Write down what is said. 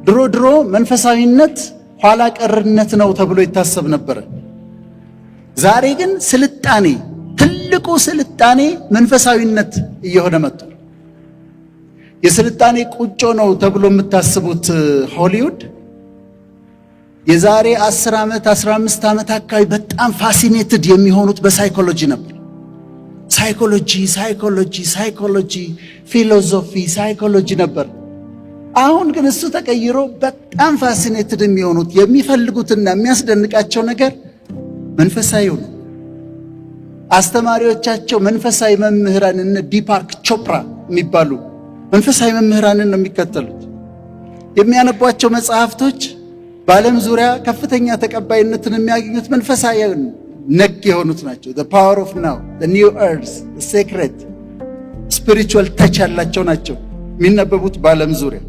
ድሮ መንፈሳዊነት ኋላ ቀርነት ነው ተብሎ ይታሰብ ነበር። ዛሬ ግን ስልጣኔ፣ ትልቁ ስልጣኔ መንፈሳዊነት እየሆነ መጥቷል። የስልጣኔ ቁጮ ነው ተብሎ የምታስቡት ሆሊውድ የዛሬ 10 ዓመት 15 ዓመት አካባቢ በጣም ፋሲኔትድ የሚሆኑት በሳይኮሎጂ ነበር። ሳይኮሎጂ፣ ፊሎሶፊ፣ ሳይኮሎጂ ነበር። አሁን ግን እሱ ተቀይሮ በጣም ፋሲኔትድ የሚሆኑት የሚፈልጉትና የሚያስደንቃቸው ነገር መንፈሳዊ ነው። አስተማሪዎቻቸው መንፈሳዊ መምህራን እነ ዲፓክ ቾፕራ የሚባሉ መንፈሳዊ መምህራንን ነው የሚከተሉት። የሚያነቧቸው መጽሐፍቶች በዓለም ዙሪያ ከፍተኛ ተቀባይነትን የሚያገኙት መንፈሳዊ ነክ የሆኑት ናቸው። the power of now, the new earth, the secret, spiritual touch ያላቸው ናቸው የሚነበቡት በዓለም ዙሪያ።